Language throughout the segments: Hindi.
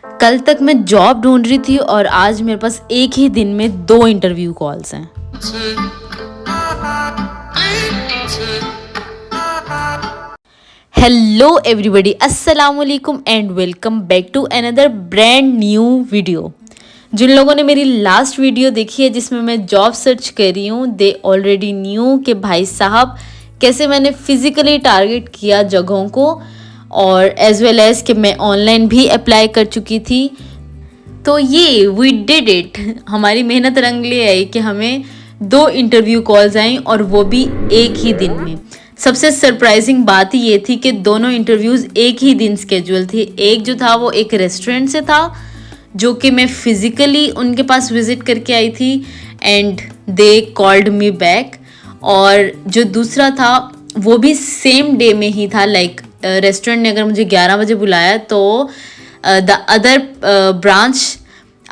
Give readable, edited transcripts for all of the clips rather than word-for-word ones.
कल तक मैं जॉब ढूंढ रही थी और आज मेरे पास एक ही दिन में 2 इंटरव्यू कॉल्स हैं। हेलो एवरीबॉडी, अस्सलाम वालेकुम and welcome back to another brand new video. जिन लोगों ने मेरी लास्ट वीडियो देखी है जिसमें मैं जॉब सर्च कर रही हूँ, दे ऑलरेडी न्यू कि भाई साहब कैसे मैंने फिजिकली टारगेट किया जगहों को, और एज वेल एज कि मैं ऑनलाइन भी अप्लाई कर चुकी थी। तो ये वी डिड इट, हमारी मेहनत रंग ले आई कि हमें 2 इंटरव्यू कॉल्स आई और वो भी एक ही दिन में। सबसे सरप्राइजिंग बात ही ये थी कि दोनों इंटरव्यूज़ एक ही दिन स्केड्यूल थे। एक जो था वो एक रेस्टोरेंट से था जो कि मैं फिज़िकली उनके पास विज़िट करके आई थी and they called me back, और जो दूसरा था वो भी सेम डे में ही था। लाइक रेस्टोरेंट ने अगर मुझे 11 बजे बुलाया तो the other branch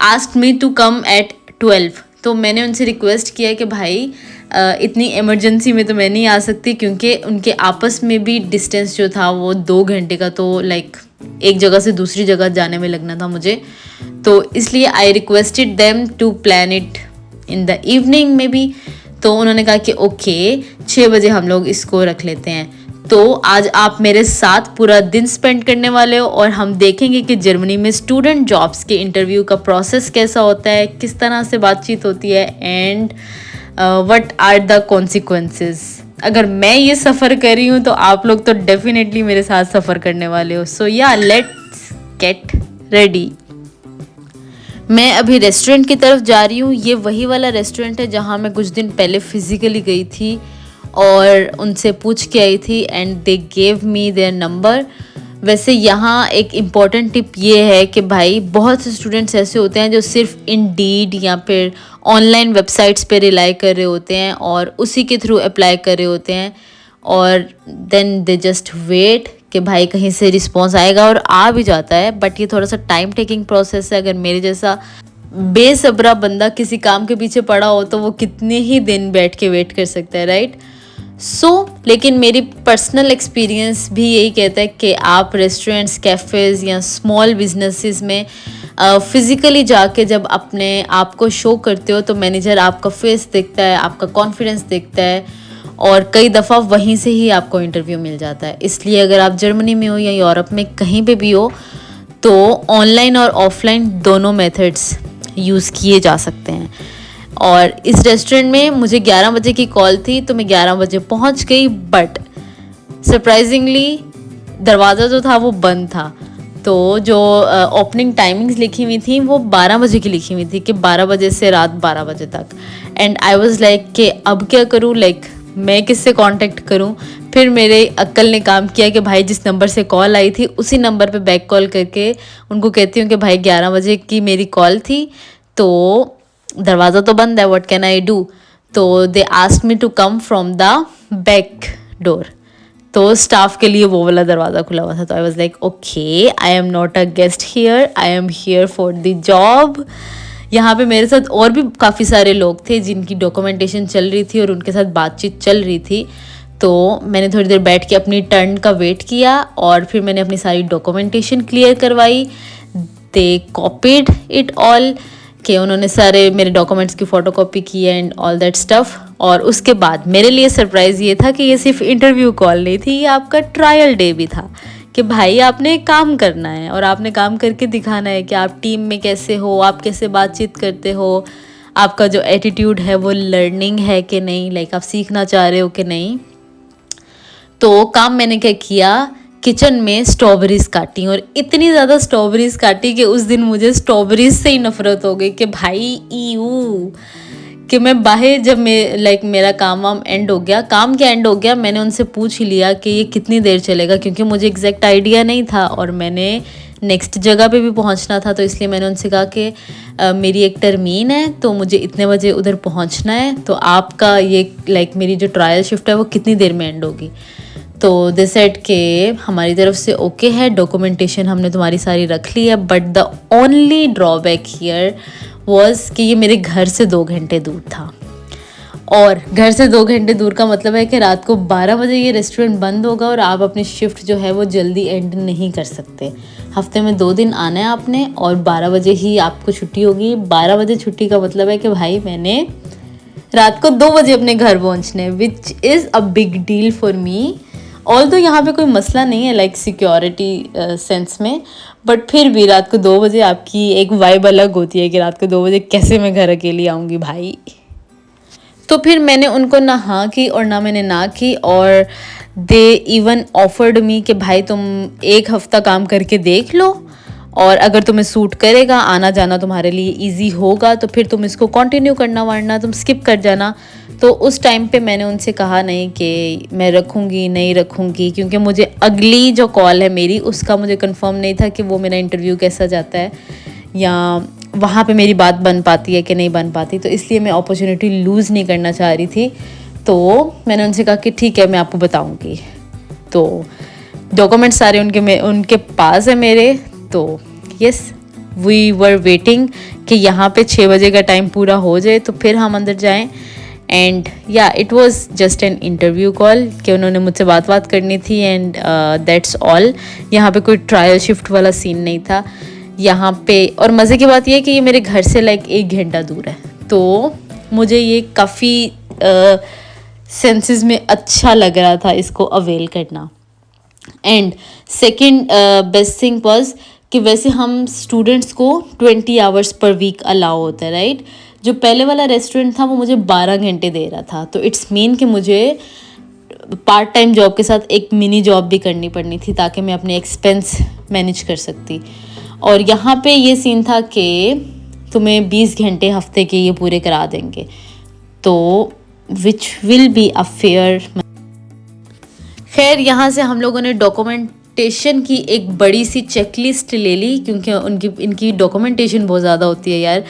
asked me to come at 12। तो मैंने उनसे रिक्वेस्ट किया कि भाई इतनी इमरजेंसी में तो मैं नहीं आ सकती, क्योंकि उनके आपस में भी डिस्टेंस जो था वो 2 घंटे का, तो लाइक एक जगह से दूसरी जगह जाने में लगना था मुझे। तो इसलिए I requested them to plan it in the evening में भी। तो उन्होंने कहा कि ओके 6 बजे हम लोग इसको रख लेते हैं। तो आज आप मेरे साथ पूरा दिन स्पेंड करने वाले हो और हम देखेंगे कि जर्मनी में स्टूडेंट जॉब्स के इंटरव्यू का प्रोसेस कैसा होता है, किस तरह से बातचीत होती है and what are the consequences. अगर मैं ये सफ़र कर रही हूँ तो आप लोग तो डेफिनेटली मेरे साथ सफ़र करने वाले हो। सो या लेट्स गेट रेडी। मैं अभी रेस्टोरेंट की तरफ जा रही हूँ। ये वही वाला रेस्टोरेंट है जहाँ मैं कुछ दिन पहले फिज़िकली गई थी और उनसे पूछ के आई थी and they gave me their number. वैसे यहाँ एक इम्पॉर्टेंट टिप ये है कि भाई बहुत से स्टूडेंट्स ऐसे होते हैं जो सिर्फ इंडीड या फिर ऑनलाइन वेबसाइट्स पे रिलाई कर रहे होते हैं और उसी के थ्रू अप्लाई कर रहे होते हैं, और देन दे जस्ट वेट कि भाई कहीं से रिस्पॉन्स आएगा, और आ भी जाता है। बट ये थोड़ा सा टाइम टेकिंग प्रोसेस है। अगर मेरे जैसा बेसब्रा बंदा किसी काम के पीछे पड़ा हो तो वो कितने ही दिन बैठ के वेट कर सकता है, राइट? लेकिन मेरी पर्सनल एक्सपीरियंस भी यही कहता है कि आप रेस्टोरेंट्स, कैफ़ेज़ या स्मॉल बिजनेसेस में फ़िज़िकली जाके जब अपने आप को शो करते हो तो मैनेजर आपका फेस देखता है, आपका कॉन्फिडेंस देखता है, और कई दफ़ा वहीं से ही आपको इंटरव्यू मिल जाता है। इसलिए अगर आप जर्मनी में हो या यूरोप में कहीं पे भी हो तो ऑनलाइन और ऑफलाइन दोनों मेथड्स यूज़ किए जा सकते हैं। और इस रेस्टोरेंट में मुझे 11 बजे की कॉल थी तो मैं 11 बजे पहुंच गई, बट सरप्राइजिंगली दरवाज़ा जो था वो बंद था। तो जो ओपनिंग टाइमिंग्स लिखी हुई थी वो 12 बजे की लिखी हुई थी कि 12 बजे से रात 12 बजे तक। एंड आई वाज लाइक कि अब क्या करूँ, लाइक मैं किससे कांटेक्ट करूँ। फिर मेरे अक्ल ने काम किया कि भाई जिस नंबर से कॉल आई थी उसी नंबर पे बैक कॉल करके उनको कहती हूँ कि भाई 11 बजे की मेरी कॉल थी, तो दरवाज़ा तो बंद है, व्हाट कैन आई डू। तो they asked me to come from the back door. तो स्टाफ के लिए वो वाला दरवाज़ा खुला हुआ था। तो I was like okay, I am not a guest here, I am here for the job. यहाँ पे मेरे साथ और भी काफ़ी सारे लोग थे जिनकी डॉक्यूमेंटेशन चल रही थी और उनके साथ बातचीत चल रही थी। तो मैंने थोड़ी देर बैठ के अपनी टर्न का वेट किया और फिर मैंने अपनी सारी डॉक्यूमेंटेशन क्लियर करवाई। दे कॉपीड इट ऑल, कि उन्होंने सारे मेरे डॉक्यूमेंट्स की फ़ोटोकॉपी की एंड ऑल दैट स्टफ़। और उसके बाद मेरे लिए सरप्राइज़ ये था कि ये सिर्फ इंटरव्यू कॉल नहीं थी, ये आपका ट्रायल डे भी था कि भाई आपने काम करना है और आपने काम करके दिखाना है कि आप टीम में कैसे हो, आप कैसे बातचीत करते हो, आपका जो एटीट्यूड है वो लर्निंग है कि नहीं, लाइक आप सीखना चाह रहे हो कि नहीं। तो काम मैंने क्या किया, किचन में स्ट्रॉबेरीज़ काटी, और इतनी ज़्यादा स्ट्रॉबेरीज़ काटी कि उस दिन मुझे स्ट्रॉबेरीज़ से ही नफ़रत हो गई कि भाई ईऊ, कि मैं बाहर जब मैं लाइक मेरा काम वाम एंड हो गया, काम क्या एंड हो गया, मैंने उनसे पूछ ही लिया कि ये कितनी देर चलेगा, क्योंकि मुझे एग्जैक्ट आइडिया नहीं था और मैंने नेक्स्ट जगह पे भी पहुंचना था। तो इसलिए मैंने उनसे कहा कि मेरी एक टर्मीन है तो मुझे इतने बजे उधर पहुंचना है, तो आपका ये लाइक मेरी जो ट्रायल शिफ्ट है वो कितनी देर में एंड होगी। तो दे सेड के हमारी तरफ से ओके है, डॉक्यूमेंटेशन हमने तुम्हारी सारी रख ली है, but the only drawback here was कि ये मेरे घर से 2 घंटे दूर था। और घर से 2 घंटे दूर का मतलब है कि रात को 12 बजे ये रेस्टोरेंट बंद होगा और आप अपनी शिफ्ट जो है वो जल्दी एंड नहीं कर सकते। हफ्ते में 2 दिन आना है आपने और 12 बजे ही आपको छुट्टी होगी। 12 बजे छुट्टी का मतलब है कि भाई मैंने रात को 2 बजे अपने घर पहुंचने, which is a big deal for me. Although यहाँ पे कोई मसला नहीं है लाइक सिक्योरिटी सेंस में, बट फिर भी रात को 2 बजे आपकी एक वाइब अलग होती है कि रात को 2 बजे कैसे मैं घर अकेली आऊँगी भाई। तो फिर मैंने उनको ना हाँ की और ना मैंने ना की, और दे इवन ऑफर्ड मी कि भाई तुम 1 हफ्ता काम करके देख लो और अगर तुम्हें सूट करेगा, आना जाना तुम्हारे लिए इजी होगा, तो फिर तुम इसको कंटिन्यू करना, वरना तुम स्किप कर जाना। तो उस टाइम पे मैंने उनसे कहा नहीं कि मैं रखूँगी नहीं रखूँगी, क्योंकि मुझे अगली जो कॉल है मेरी उसका मुझे कंफर्म नहीं था कि वो मेरा इंटरव्यू कैसा जाता है या वहाँ पे मेरी बात बन पाती है कि नहीं बन पाती। तो इसलिए मैं अपॉर्चुनिटी लूज़ नहीं करना चाह रही थी। तो मैंने उनसे कहा कि ठीक है मैं आपको बताऊँगी। तो डॉक्यूमेंट्स सारे उनके पास है मेरे। तो यस, वी वर वेटिंग कि यहाँ पे 6 बजे का टाइम पूरा हो जाए तो फिर हम अंदर जाएं। एंड या it was just an interview call कि उन्होंने मुझसे बात करनी थी, एंड दैट्स ऑल। यहाँ पे कोई ट्रायल शिफ्ट वाला सीन नहीं था यहाँ पे। और मज़े की बात यह है कि ये मेरे घर से लाइक 1 घंटा दूर है, तो मुझे ये काफ़ी सेंसेस में अच्छा लग रहा था इसको अवेल करना। And second best thing was कि वैसे हम स्टूडेंट्स को 20 आवर्स पर वीक अलाउ होता है, राइट। जो पहले वाला रेस्टोरेंट था वो मुझे 12 घंटे दे रहा था, तो इट्स मीन कि मुझे पार्ट टाइम जॉब के साथ एक मिनी जॉब भी करनी पड़नी थी ताकि मैं अपने एक्सपेंस मैनेज कर सकती। और यहाँ पे ये सीन था कि तुम्हें 20 घंटे हफ्ते के ये पूरे करा देंगे, तो which will be a fair. खैर यहाँ से हम लोगों ने डॉक्यूमेंटेशन की एक बड़ी सी चेकलिस्ट ले ली, क्योंकि इनकी डॉक्यूमेंटेशन बहुत ज़्यादा होती है यार।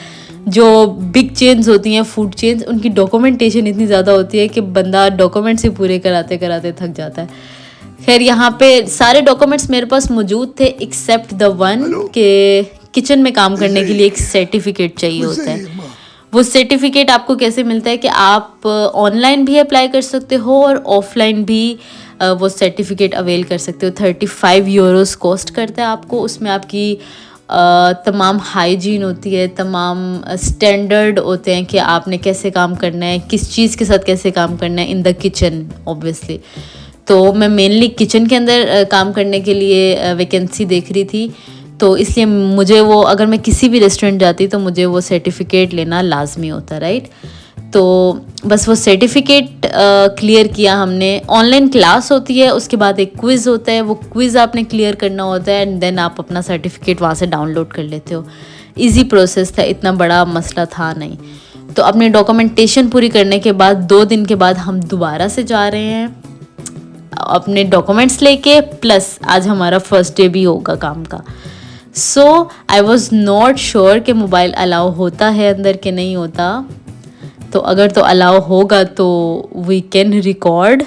जो बिग चेन्स होती हैं, फूड चेन्स, उनकी डॉक्यूमेंटेशन इतनी ज़्यादा होती है कि बंदा डॉक्यूमेंट्स ही पूरे कराते कराते थक जाता है। खैर यहाँ पे सारे डॉक्यूमेंट्स मेरे पास मौजूद थे एक्सेप्ट द वन के किचन में काम करने के लिए एक सर्टिफिकेट चाहिए होता है। वो सर्टिफिकेट आपको कैसे मिलता है कि आप ऑनलाइन भी अप्लाई कर सकते हो और ऑफलाइन भी वो सर्टिफिकेट अवेल कर सकते हो। 35 यूरोस कॉस्ट करता है आपको। उसमें आपकी तमाम हाइजीन होती है, तमाम स्टैंडर्ड होते हैं कि आपने कैसे काम करना है, किस चीज़ के साथ कैसे काम करना है इन द किचन ऑब्वियसली। तो मैं मेनली किचन के अंदर काम करने के लिए वैकेंसी देख रही थी, तो इसलिए मुझे वो, अगर मैं किसी भी रेस्टोरेंट जाती तो मुझे वो सर्टिफिकेट लेना लाजमी होता, राइट। तो बस वो सर्टिफिकेट क्लियर किया हमने। ऑनलाइन क्लास होती है, उसके बाद एक क्विज़ होता है, वो क्विज़ आपने क्लियर करना होता है एंड देन आप अपना सर्टिफिकेट वहाँ से डाउनलोड कर लेते हो। ईजी प्रोसेस था, इतना बड़ा मसला था नहीं। तो अपनी डॉक्यूमेंटेशन पूरी करने के बाद 2 दिन के बाद हम दोबारा से जा रहे हैं अपने डॉक्यूमेंट्स लेके, प्लस आज हमारा फर्स्ट डे भी होगा काम का। सो आई वॉज नॉट श्योर कि मोबाइल अलाउ होता है अंदर कि नहीं होता। तो अगर तो अलाउ होगा तो we can record,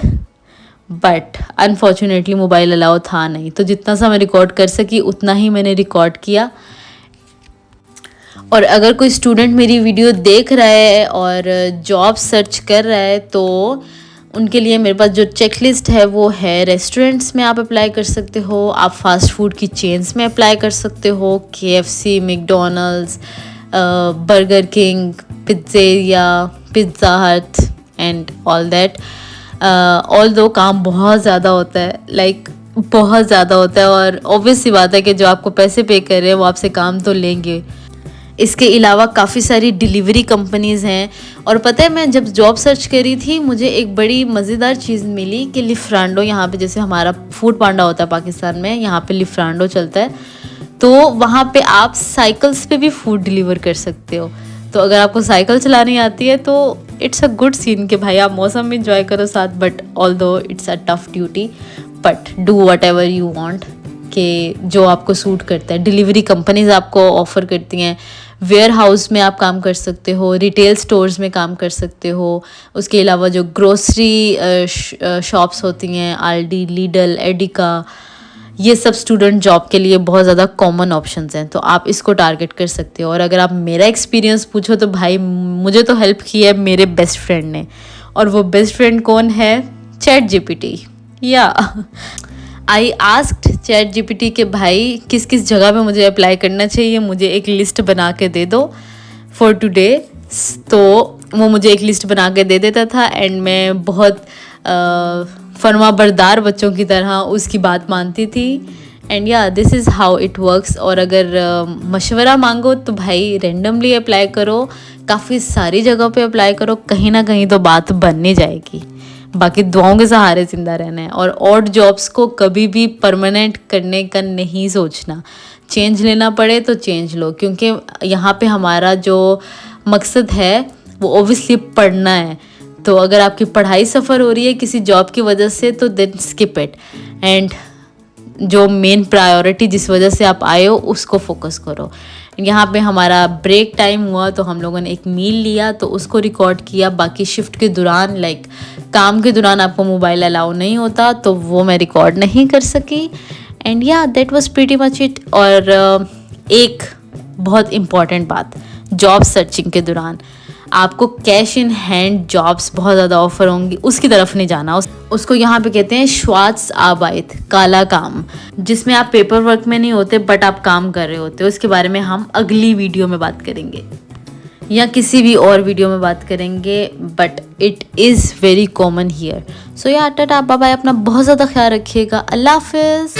but unfortunately mobile allow था नहीं। तो जितना सा मैं रिकॉर्ड कर सकी उतना ही मैंने रिकॉर्ड किया। और अगर कोई स्टूडेंट मेरी वीडियो देख रहा है और जॉब सर्च कर रहा है तो उनके लिए मेरे पास जो चेकलिस्ट है वो है, रेस्टोरेंट्स में आप अप्लाई कर सकते हो, आप फास्ट फूड की चेन्स में अप्लाई कर सकते हो, KFC, McDonald's, burger king, pizzeria, pizza हट एंड ऑल दैट। ऑल्दो काम बहुत ज़्यादा होता है, लाइक बहुत ज़्यादा होता है, और ऑब्वियस सी बात है कि जो आपको पैसे पे कर रहे हैं वो आपसे काम तो लेंगे। इसके अलावा काफ़ी सारी डिलीवरी कंपनीज़ हैं। और पता है मैं जब जॉब सर्च करी थी मुझे एक बड़ी मज़ेदार चीज़ मिली कि लिफ्रांडो, यहाँ पे जैसे हमारा फूड पांडा होता है पाकिस्तान में, यहाँ पे लिफ्रांडो चलता है। तो वहाँ पे आप साइकिल्स पे भी फूड डिलीवर कर सकते हो। तो अगर आपको साइकिल चलानी आती है तो इट्स अ गुड सीन कि भाई आप मौसम भी इंजॉय करो साथ, but although it's a tough duty, but do what ever you want कि जो आपको सूट करता है। डिलीवरी कंपनीज आपको ऑफ़र करती हैं, वेयर हाउस में आप काम कर सकते हो, रिटेल स्टोर्स में काम कर सकते हो। उसके अलावा जो ग्रोसरी शॉप्स होती हैं, आल्डी, लीडल, एडिका, ये सब स्टूडेंट जॉब के लिए बहुत ज़्यादा कॉमन ऑप्शंस हैं, तो आप इसको टारगेट कर सकते हो। और अगर आप मेरा एक्सपीरियंस पूछो तो भाई मुझे तो हेल्प की है मेरे बेस्ट फ्रेंड ने, और वो बेस्ट फ्रेंड कौन है? ChatGPT। या आई आस्क्ड चैट जीपीटी के भाई किस किस जगह पे मुझे अप्लाई करना चाहिए, मुझे एक लिस्ट बना के दे दो फॉर टुडे। तो वो मुझे एक लिस्ट बना के दे देता था एंड मैं बहुत फरमा बरदार बच्चों की तरह उसकी बात मानती थी। एंड या this is how it works. और अगर मशवरा मांगो तो भाई रेंडमली अप्लाई करो, काफ़ी सारी जगह पे अप्लाई करो, कहीं ना कहीं तो बात बनने जाएगी। बाकी दुआओं के सहारे ज़िंदा रहना है। और ऑड जॉब्स को कभी भी परमानेंट करने का नहीं सोचना। चेंज लेना पड़े तो चेंज लो, क्योंकि यहाँ पे हमारा जो मकसद है वो ओबियसली पढ़ना है। तो अगर आपकी पढ़ाई सफ़र हो रही है किसी जॉब की वजह से तो देन स्किप इट एंड जो मेन प्रायोरिटी जिस वजह से आप आए हो उसको फोकस करो। यहाँ पे हमारा ब्रेक टाइम हुआ तो हम लोगों ने एक मील लिया तो उसको रिकॉर्ड किया। बाकी शिफ्ट के दौरान काम के दौरान आपको मोबाइल अलाउ नहीं होता तो वो मैं रिकॉर्ड नहीं कर सकी। एंड या that was pretty much it. और एक बहुत इम्पॉर्टेंट बात, जॉब सर्चिंग के दौरान आपको कैश इन हैंड जॉब्स बहुत ज़्यादा ऑफर होंगी, उसकी तरफ नहीं जाना। उसको यहाँ पे कहते हैं श्वार्ट्स आर्बाइट, काला काम, जिसमें आप पेपर वर्क में नहीं होते बट आप काम कर रहे होते हो। उसके बारे में हम अगली वीडियो में बात करेंगे या किसी भी और वीडियो में बात करेंगे, but it is very common here. So yeah tata bye bye, अपना बहुत ज़्यादा ख्याल रखिएगा। अल्लाह हाफिज़।